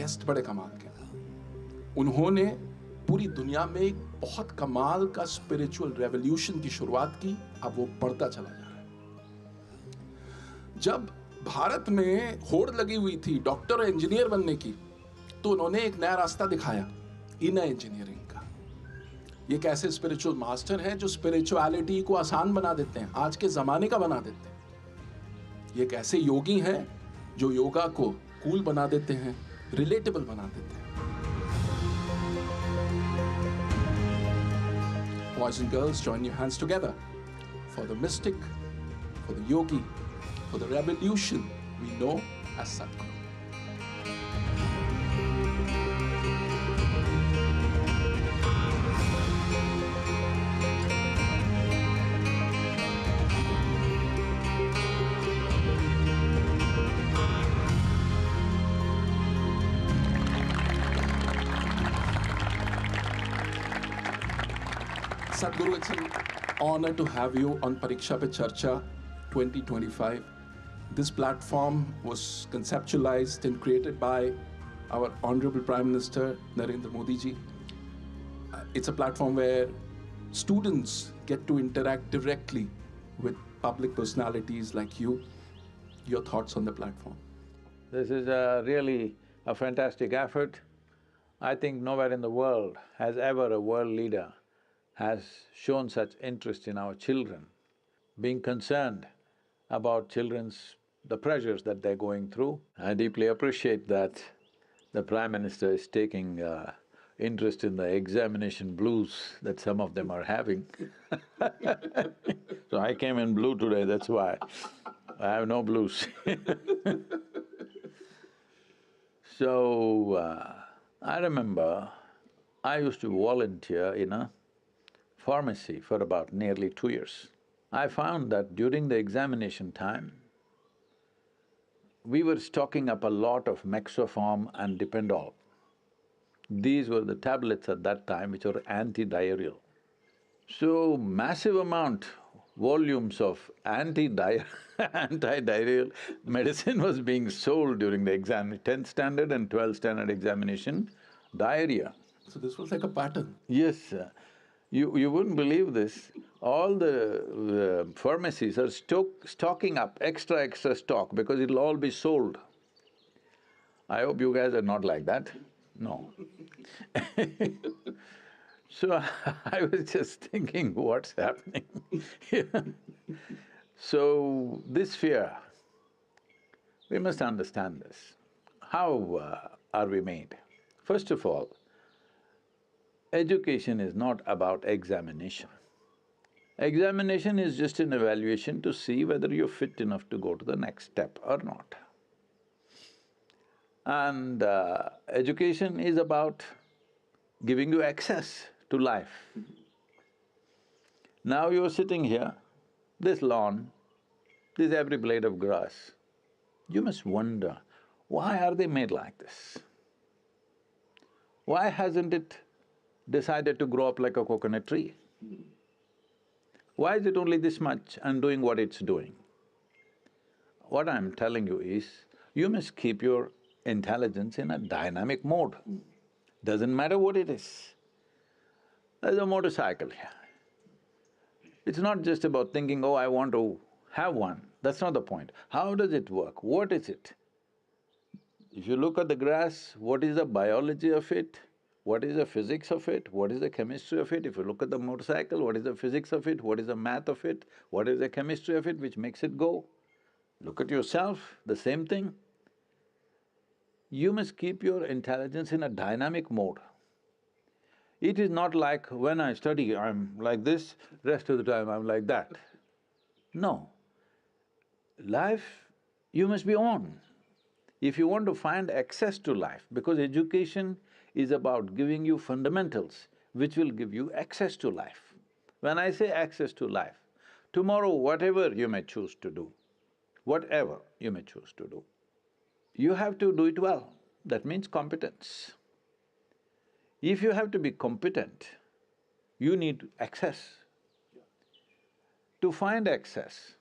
Guest बड़े कमाल के हैं। उन्होंने पूरी दुनिया में एक बहुत कमाल का स्पिरिचुअल रेवोल्यूशन की शुरुआत की। अब वो बढ़ता चला जा रहा है। जब भारत में होड़ लगी हुई थी डॉक्टर और इंजीनियर बनने की, तो उन्होंने एक नया रास्ता दिखाया, इनर इंजीनियरिंग का। ये एक ऐसे स्पिरिचुअल मास्टर हैं जो स्पिरिचुअलिटी को आसान बना देते हैं, आज के जमाने का बना देते हैं। ये एक ऐसे योगी हैं जो योगा को कूल बना देते हैं, रिलेटेबल बना देते हैं। Boys and girls, join your hands together for the mystic, for the yogi, for the revolution we know as Sadhguru. Sadhguru, it's an honor to have you on Pariksha pe Charcha 2025. This platform was conceptualized and created by our Honorable Prime Minister Narendra Modi ji. It's a platform where students get to interact directly with public personalities like you. Your thoughts on the platform? This is really a fantastic effort. I think nowhere in the world has ever a world leader has shown such interest in our children, being concerned about the pressures that they're going through. I deeply appreciate that the Prime Minister is taking interest in the examination blues that some of them are having. So I came in blue today, that's why. I have no blues. So, I remember I used to volunteer in a pharmacy for about nearly 2 years. I found that during the examination time, we were stocking up a lot of Mexoform and Dipendol. These were the tablets at that time which were anti-diarrheal. So, massive amount, volumes of anti-diarrheal medicine was being sold during the 10th standard and 12th standard examination, diarrhea. So this was like a pattern. Yes, you wouldn't believe this. All the pharmacies are stocking up extra stock because it'll all be sold. I hope you guys are not like that. No. So I was just thinking, what's happening? So this fear, we must understand this. How are we made? First of all, education is not about examination. Examination is just an evaluation to see whether you're fit enough to go to the next step or not. And education is about giving you access to life. Now you're sitting here, this lawn, this every blade of grass, you must wonder, why are they made like this? Why hasn't it decided to grow up like a coconut tree? Why is it only this much and doing what it's doing? What I'm telling you is, you must keep your intelligence in a dynamic mode. Doesn't matter what it is. There's a motorcycle here. It's not just about thinking, oh, I want to have one. That's not the point. How does it work? What is it? If you look at the grass, what is the biology of it? What is the physics of it? What is the chemistry of it? If you look at the motorcycle, what is the physics of it? What is the math of it? What is the chemistry of it which makes it go? Look at yourself, the same thing. You must keep your intelligence in a dynamic mode. It is not like when I study, I'm like this, rest of the time I'm like that. No. Life, you must be on. If you want to find access to life, because education is about giving you fundamentals which will give you access to life. When I say access to life, tomorrow whatever you may choose to do, whatever you may choose to do, you have to do it well. That means competence. If you have to be competent, you need access. To find access,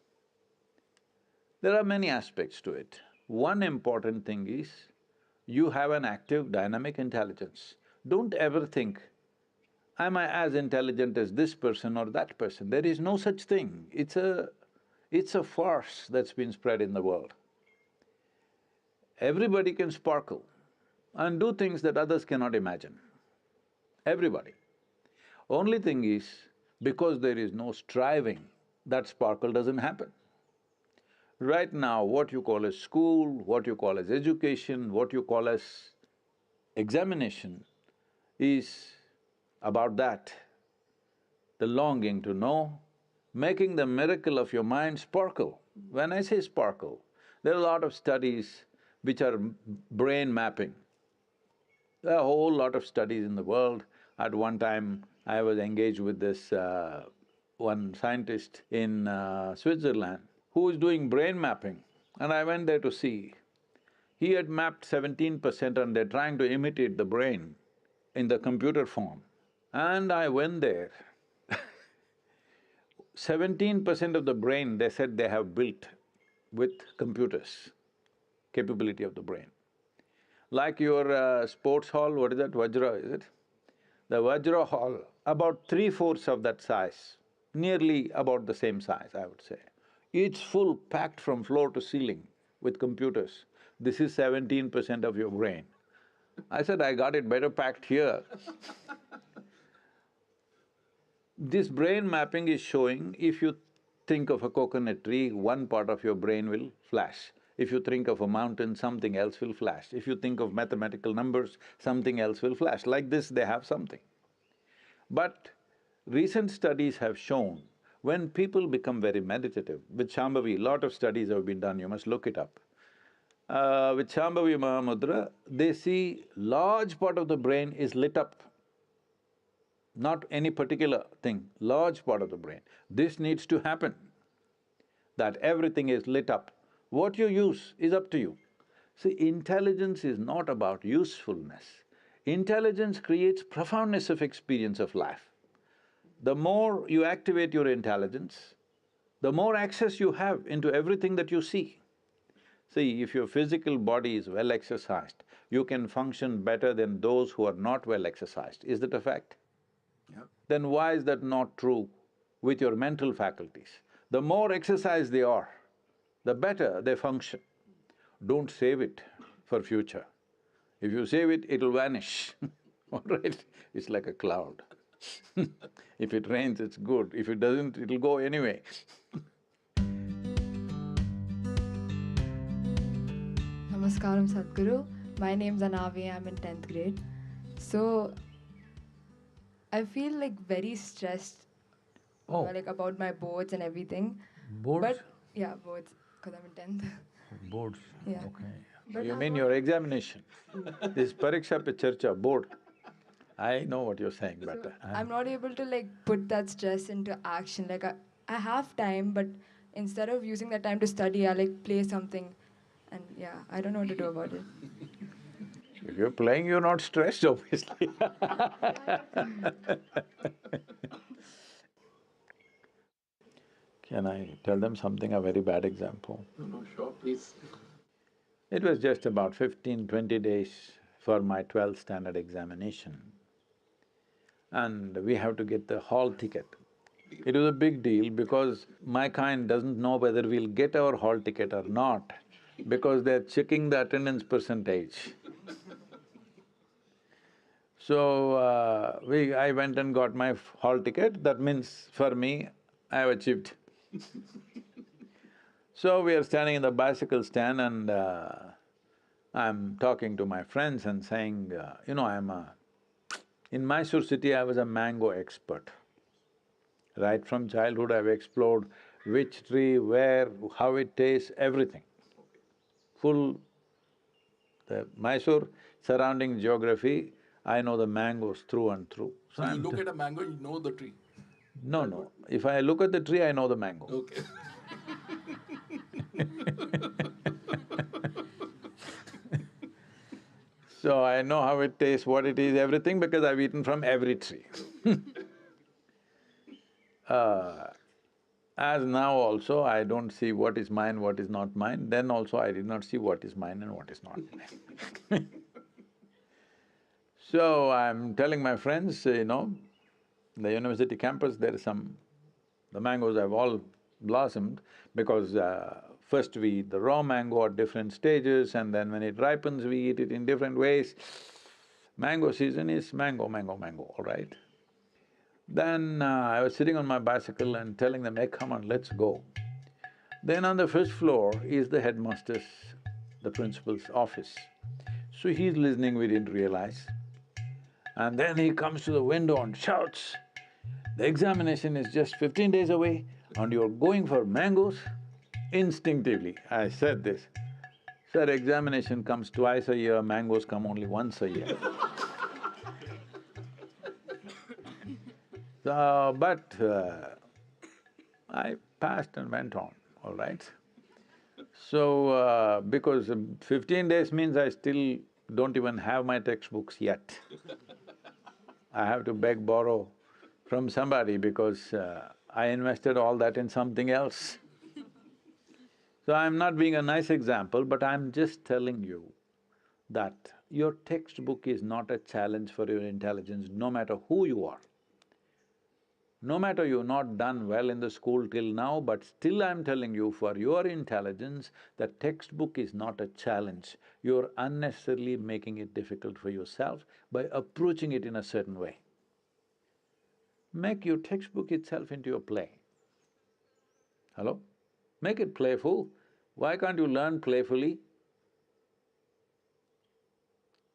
there are many aspects to it. One important thing is, You have an active, dynamic intelligence. Don't ever think, am I as intelligent as this person or that person? There is no such thing. It's a farce that's been spread in the world. Everybody can sparkle and do things that others cannot imagine. Everybody. Only thing is, because there is no striving, that sparkle doesn't happen. Right now, what you call as school, what you call as education, what you call as examination is about that. The longing to know, making the miracle of your mind sparkle. When I say sparkle, there are a lot of studies which are brain mapping. There are a whole lot of studies in the world. At one time, I was engaged with this one scientist in Switzerland who is doing brain mapping, and I went there to see. He had mapped 17% and they're trying to imitate the brain in the computer form. And I went there. 17% of the brain, they said they have built with computers, capability of the brain. Like your sports hall, what is that, Vajra, is it? The Vajra hall, about 3/4 of that size, nearly about the same size, I would say. It's full, packed from floor to ceiling with computers. This is 17% of your brain. I said, I got it better packed here. This brain mapping is showing if you think of a coconut tree, one part of your brain will flash. If you think of a mountain, something else will flash. If you think of mathematical numbers, something else will flash. Like this, they have something. But recent studies have shown when people become very meditative, with Shambhavi, lot of studies have been done, you must look it up. With Shambhavi Mahamudra, they see large part of the brain is lit up. Not any particular thing, large part of the brain. This needs to happen, that everything is lit up. What you use is up to you. See, intelligence is not about usefulness. Intelligence creates profoundness of experience of life. The more you activate your intelligence, the more access you have into everything that you see. See, if your physical body is well exercised, you can function better than those who are not well exercised. Is that a fact? Yeah. Then why is that not true with your mental faculties? The more exercised they are, the better they function. Don't save it for future. If you save it, it'll vanish, all right? It's like a cloud. If it rains, it's good. If it doesn't, it'll go anyway. Namaskaram Sadhguru. My name's Anavi, I'm in 10th grade. So, I feel like very stressed like about my boards and everything. Boards? But, yeah, boards, because I'm in 10th. Boards, Yeah. okay. But You mean your examination? This Pariksha pe Charcha, board. I know what you're saying, but… I'm not able to like put that stress into action. Like I have time, but instead of using that time to study, I like play something. And yeah, I don't know what to do about it. If you're playing, you're not stressed, obviously. Can I tell them something, a very bad example? No, sure, please. It was just about 15-20 days for my 12th standard examination. And we have to get the hall ticket. It was a big deal because my kind doesn't know whether we'll get our hall ticket or not, because they're checking the attendance percentage. So, I went and got my hall ticket, that means for me, I have achieved. So we are standing in the bicycle stand and I'm talking to my friends and saying, in Mysore city I was a mango expert. Right from childhood I've explored which tree, where, how it tastes, everything. Full… the Mysore surrounding geography, I know the mangoes through and through. So you look at a mango, you know the tree. No. If I look at the tree, I know the mango. Okay. So I know how it tastes, what it is, everything, because I've eaten from every tree. As now also I don't see what is mine, what is not mine, then also I did not see what is mine and what is not mine. So I'm telling my friends, the university campus there is the mangoes have all blossomed because first we eat the raw mango at different stages and then when it ripens we eat it in different ways. Mango season is mango, mango, mango, all right? Then I was sitting on my bicycle and telling them, hey, come on, let's go. Then on the first floor is the headmaster's, the principal's office. So he's listening, we didn't realize. And then he comes to the window and shouts, the examination is just 15 days away and you're going for mangoes? Instinctively, I said this, sir, examination comes twice a year, mangoes come only once a year. I passed and went on, all right? So, because 15 days means I still don't even have my textbooks yet. I have to beg, borrow from somebody because I invested all that in something else. So I'm not being a nice example, but I'm just telling you that your textbook is not a challenge for your intelligence, no matter who you are. No matter you've not done well in the school till now, but still I'm telling you, for your intelligence, the textbook is not a challenge. You're unnecessarily making it difficult for yourself by approaching it in a certain way. Make your textbook itself into a play. Hello? Make it playful. Why can't you learn playfully?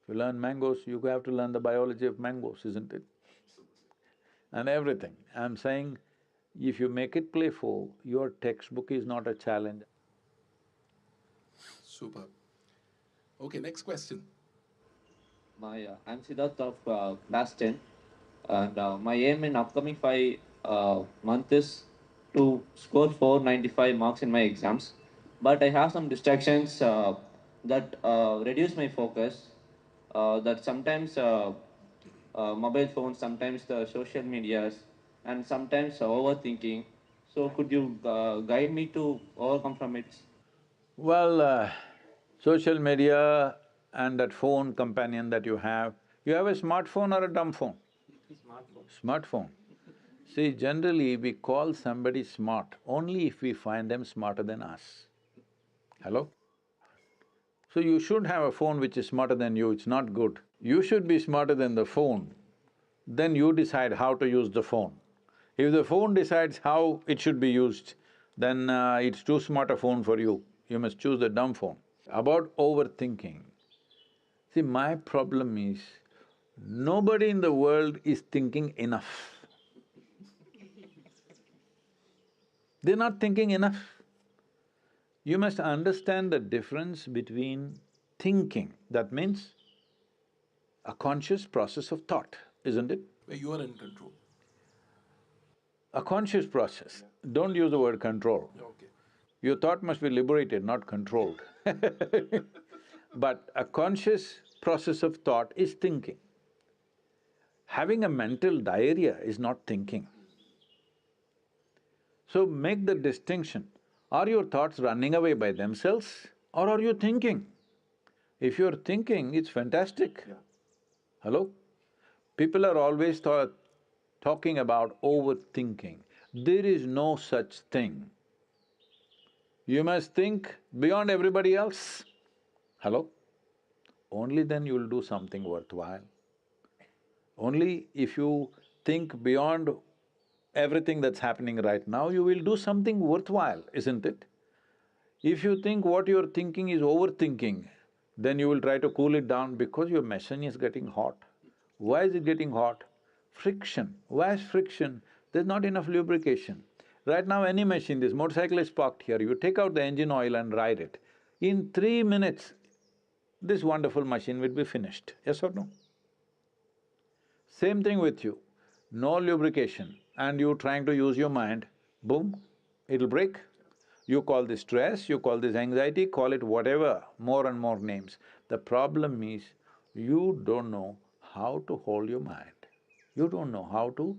If you learn mangoes, you have to learn the biology of mangoes, isn't it? And everything. I'm saying, if you make it playful, your textbook is not a challenge. Super. Okay, next question. I'm Siddharth of class 10, and my aim in upcoming 5 months is to score 495 marks in my exams. But I have some distractions that reduce my focus. That sometimes mobile phones, sometimes the social medias, and sometimes overthinking. So could you guide me to overcome from it? Well, social media and that phone companion that you have a smartphone or a dumb phone? Smartphone. See, generally we call somebody smart only if we find them smarter than us. Hello? So you should have a phone which is smarter than you, it's not good. You should be smarter than the phone, then you decide how to use the phone. If the phone decides how it should be used, then it's too smart a phone for you, you must choose the dumb phone. About overthinking, see, my problem is, nobody in the world is thinking enough. They're not thinking enough. You must understand the difference between thinking, that means a conscious process of thought, isn't it? Where you are in control. A conscious process, don't use the word control. Okay. Your thought must be liberated, not controlled. But a conscious process of thought is thinking. Having a mental diarrhea is not thinking. So make the distinction. Are your thoughts running away by themselves or are you thinking? If you're thinking, it's fantastic. Yeah. Hello? People are always talking about overthinking. There is no such thing. You must think beyond everybody else. Hello? Only then you'll do something worthwhile. Only if you think beyond everything that's happening right now, you will do something worthwhile, isn't it? If you think what you're thinking is overthinking, then you will try to cool it down because your machine is getting hot. Why is it getting hot? Friction. Why is friction? There's not enough lubrication. Right now any machine, this motorcycle is parked here, you take out the engine oil and ride it. In 3 minutes, this wonderful machine will be finished, yes or no? Same thing with you, no lubrication and you trying to use your mind, boom, it'll break. You call this stress, you call this anxiety, call it whatever, more and more names. The problem is, you don't know how to hold your mind. You don't know how to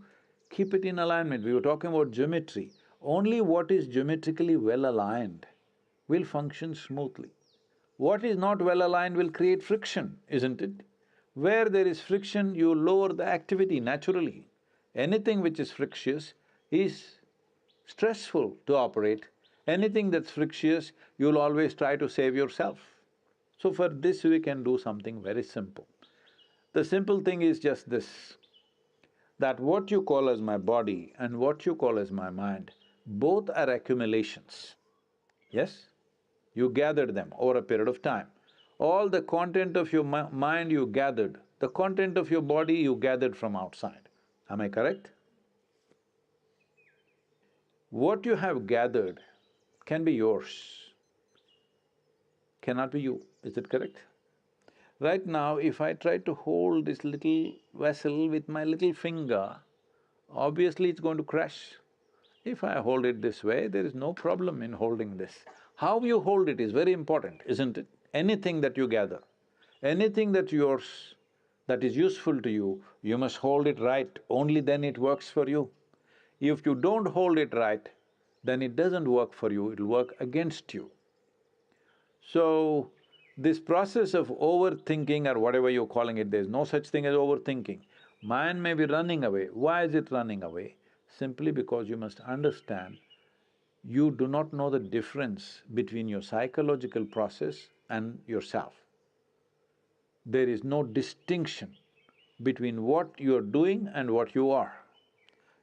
keep it in alignment. We were talking about geometry. Only what is geometrically well aligned will function smoothly. What is not well aligned will create friction, isn't it? Where there is friction, you lower the activity naturally. Anything which is frictious is stressful to operate. Anything that's frictious, you'll always try to save yourself. So for this we can do something very simple. The simple thing is just this, that what you call as my body and what you call as my mind, both are accumulations. Yes? You gathered them over a period of time. All the content of your mind you gathered, the content of your body you gathered from outside. Am I correct? What you have gathered can be yours, cannot be you. Is it correct? Right now, if I try to hold this little vessel with my little finger, obviously it's going to crash. If I hold it this way, there is no problem in holding this. How you hold it is very important, isn't it? Anything that you gather, anything that's yours, that is useful to you, you must hold it right, only then it works for you. If you don't hold it right, then it doesn't work for you, it'll work against you. So, this process of overthinking or whatever you're calling it, there's no such thing as overthinking. Mind may be running away. Why is it running away? Simply because you must understand, you do not know the difference between your psychological process and yourself. There is no distinction between what you're doing and what you are.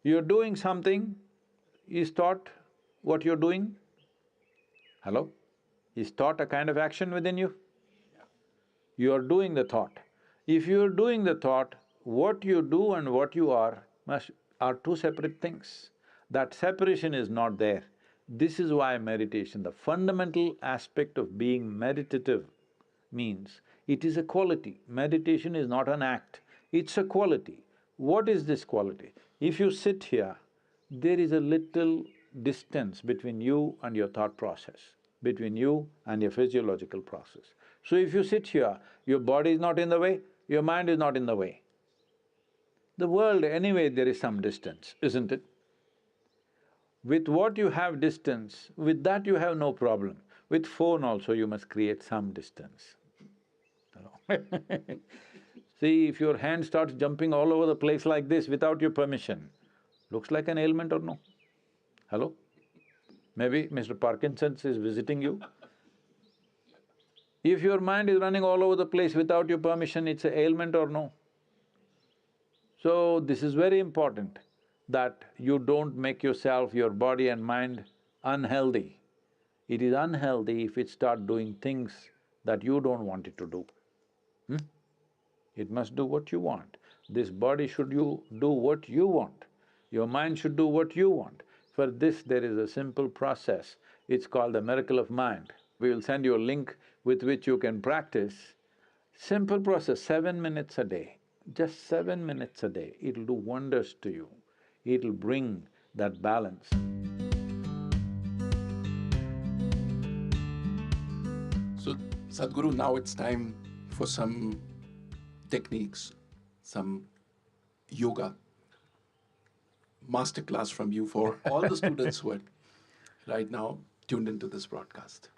You're doing something, is thought what you're doing? Hello? Is thought a kind of action within you? You are doing the thought. If you are doing the thought, what you do and what you are are two separate things. That separation is not there. This is why meditation, the fundamental aspect of being meditative means it is a quality. Meditation is not an act, it's a quality. What is this quality? If you sit here, there is a little distance between you and your thought process, between you and your physiological process. So if you sit here, your body is not in the way, your mind is not in the way. The world, anyway, there is some distance, isn't it? With what you have distance, with that you have no problem. With phone also you must create some distance. See, if your hand starts jumping all over the place like this without your permission, looks like an ailment or no? Hello? Maybe Mr. Parkinson's is visiting you. If your mind is running all over the place without your permission, it's an ailment or no? So, this is very important that you don't make yourself, your body and mind unhealthy. It is unhealthy if it starts doing things that you don't want it to do. It must do what you want. This body should do what you want. Your mind should do what you want. For this, there is a simple process. It's called the miracle of mind. We will send you a link with which you can practice. Simple process, 7 minutes a day. Just 7 minutes a day, it'll do wonders to you. It'll bring that balance. So, Sadhguru, now it's time for some techniques, some yoga masterclass from you for all the students who are right now tuned into this broadcast.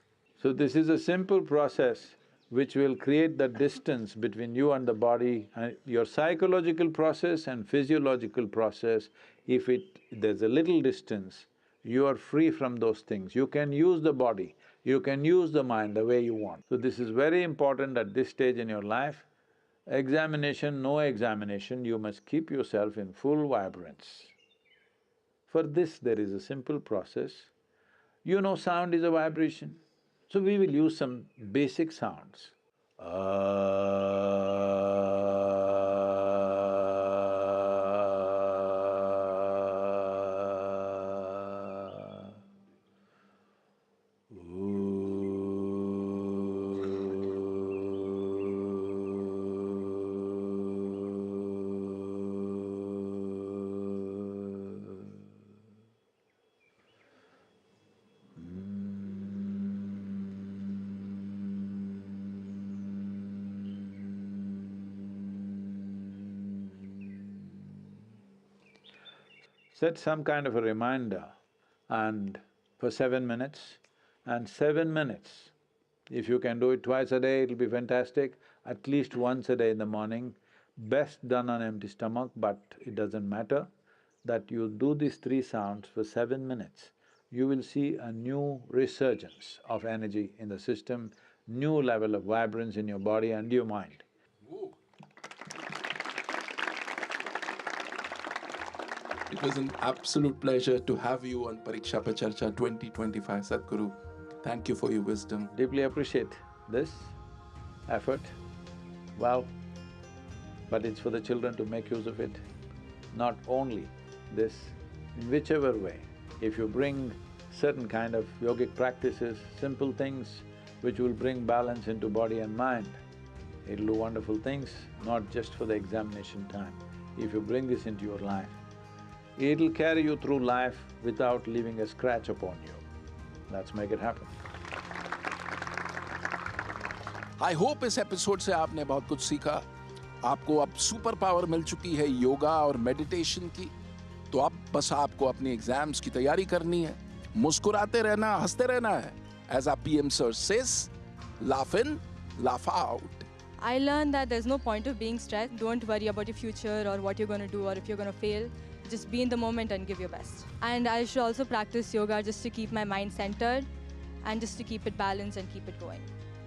So this is a simple process which will create the distance between you and the body, and your psychological process and physiological process. If there's a little distance, you are free from those things. You can use the body, you can use the mind the way you want. So this is very important at this stage in your life. Examination, no examination, you must keep yourself in full vibrance. For this, there is a simple process. You know sound is a vibration, so we will use some basic sounds. Set some kind of a reminder and for 7 minutes, and 7 minutes. If you can do it twice a day, it'll be fantastic, at least once a day in the morning. Best done on empty stomach, but it doesn't matter, that you do these three sounds for 7 minutes. You will see a new resurgence of energy in the system, new level of vibrance in your body and your mind. It was an absolute pleasure to have you on Pariksha Pe Charcha 2025, Sadhguru. Thank you for your wisdom. Deeply appreciate this effort. Well, but it's for the children to make use of it. Not only this, in whichever way, if you bring certain kind of yogic practices, simple things which will bring balance into body and mind, it'll do wonderful things, not just for the examination time. If you bring this into your life, it'll carry you through life without leaving a scratch upon you. Let's make it happen. I hope इस episode से आपने बहुत कुछ सीखा। आपको अब super power मिल चुकी है योगा और मेडिटेशन की, तो अब बस आपको अपनी एग्जाम्स की तैयारी करनी है, मुस्कुराते रहना, हंसते रहना है। As our PM sir says, laugh in, laugh out. I learned that there's no point of being stressed. Don't worry about your future or what you're going to do or if you're going to fail. Just be in the moment and give your best. And I should also practice yoga just to keep my mind centered and just to keep it balanced and keep it going.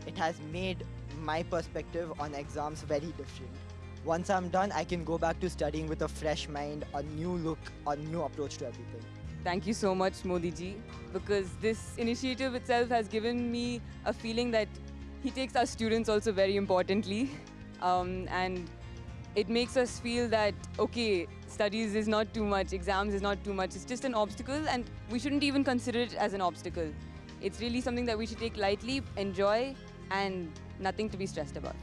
It has made my perspective on exams very different. Once I'm done, I can go back to studying with a fresh mind, a new look, a new approach to everything. Thank you so much, Modi ji, because this initiative itself has given me a feeling that he takes our students also very importantly, and it makes us feel that, okay, studies is not too much, exams is not too much, it's just an obstacle and we shouldn't even consider it as an obstacle. It's really something that we should take lightly, enjoy, and nothing to be stressed about.